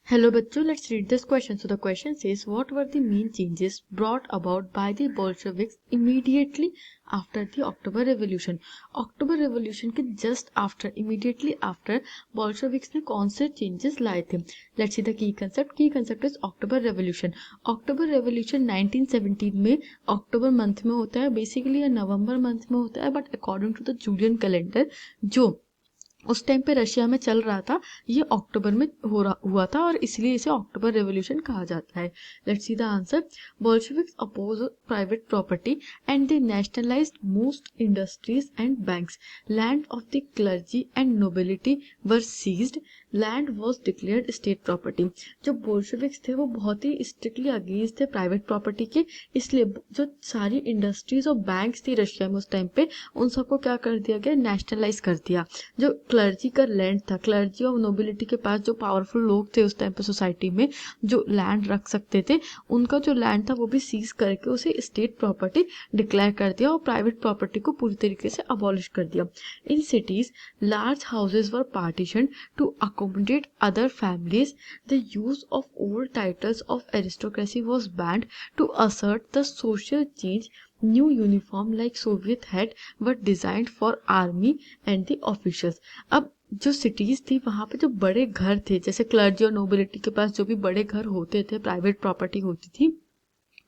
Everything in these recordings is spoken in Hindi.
Hello बच्चों, let's read this question. So the question says, what were the main changes brought about by the Bolsheviks immediately after the October Revolution? October Revolution के just after, immediately after, Bolsheviks ने कौन से changes लाए थे? Let's see the key concept. Key concept is October Revolution. October Revolution 1917 में October month में होता है, basically या November month में होता है, but according to the Julian calendar जो उस टाइम पे रशिया में चल रहा था, ये अक्टूबर में हुआ था और इसलिए इसे अक्टूबर रेवोल्यूशन कहा जाता है. Let's see the answer. Bolsheviks oppose private property and they nationalised most industries and banks. Land of the clergy and nobility were seized. Land was declared state property. जो बोल्शेविक्स थे वो बहुत ही स्ट्रिक्टली अगेंस्ट थे प्राइवेट प्रॉपर्टी के, इसलिए जो सारी इंडस्ट्रीज और बैंक्स थी रशिया में उस टाइम पे, उन सबको क्या कर दिया गया, नेशनलाइज कर दिया. जो क्लर्जी का लैंड था, क्लर्जी और नोबिलिटी के पास जो पावरफुल लोग थे उस टाइम पे सोसाइटी में जो लैंड रख सकते थे, उनका जो लैंड था वो भी सीज करके उसे स्टेट प्रॉपर्टी डिक्लेयर कर दिया और प्राइवेट प्रॉपर्टी को पूरी तरीके से अबॉलिश कर दिया. In cities large houses were partition to accommodate other families. The use of old titles of aristocracy was banned to assert the social change. New uniform like Soviet had were designed for army and the officials. अब जो सिटीज थी वहाँ पे जो बड़े घर थे, जैसे क्लर्जी और नोबिलिटी के पास जो भी बड़े घर होते थे, प्राइवेट प्रॉपर्टी होती थी,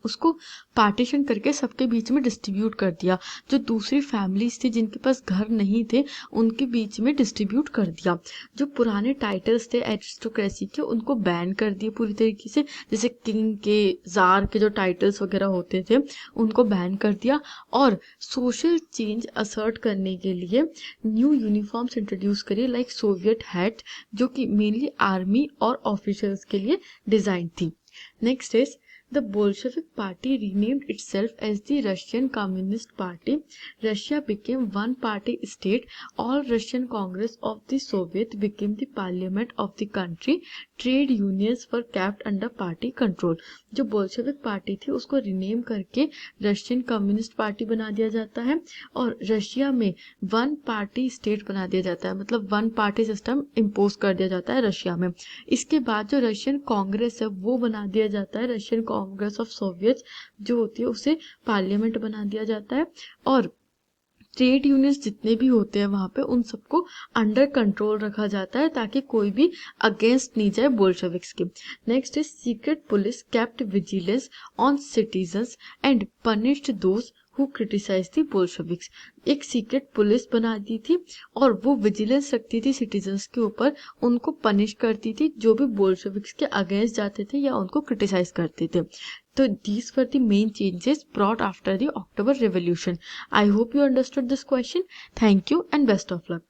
उसको पार्टीशन करके सबके बीच में डिस्ट्रीब्यूट कर दिया. जो दूसरी फैमिलीज थी जिनके पास घर नहीं थे उनके बीच में डिस्ट्रीब्यूट कर दिया. जो पुराने टाइटल्स थे एरिस्टोक्रेसी के उनको बैन कर दिए पूरी तरीके से, जैसे किंग के, जार के जो टाइटल्स वगैरह होते थे उनको बैन कर दिया. और सोशल चेंज असर्ट करने के लिए न्यू यूनिफॉर्म्स इंट्रोड्यूस करिए लाइक सोवियत हैट, जो कि मेनली आर्मी और ऑफिसर्स के लिए डिजाइन थी. Next is The Bolshevik Party renamed itself as the Russian Communist Party. Russia became one-party state. All Russian Congress of the Soviet became the parliament of the country. Trade unions were kept under party control. जो बोल्शेविक पार्टी थी उसको रिनेम करके रशियन कम्युनिस्ट पार्टी बना दिया जाता है और रशिया में वन पार्टी स्टेट बना दिया जाता है, मतलब वन पार्टी सिस्टम इम्पोज कर दिया जाता है रशिया में. इसके बाद जो रशियन कांग्रेस है वो बना दिया जाता है, रशियन कांग्रेस ऑफ सोवियत जो होती है उसे पार्लियामेंट बना दिया जाता है. और ट्रेड यूनियंस जितने भी होते हैं वहाँ पे उन सबको अंडर कंट्रोल रखा जाता है ताकि कोई भी अगेंस्ट नहीं जाए बोल्शेविक्स के. Next is secret police kept vigilance on citizens and punished those who criticise the Bolsheviks. एक सीक्रेट पुलिस बना दी थी और वो विजिलेंस रखती थी सिटीजन्स के ऊपर, उनको पनिश करती थी जो भी बोल्शेविक्स के अगेंस्ट जाते थे या उनको क्रिटिसाइज करते थे. So these were the main changes brought after the October Revolution. I hope you understood this question. Thank you and best of luck.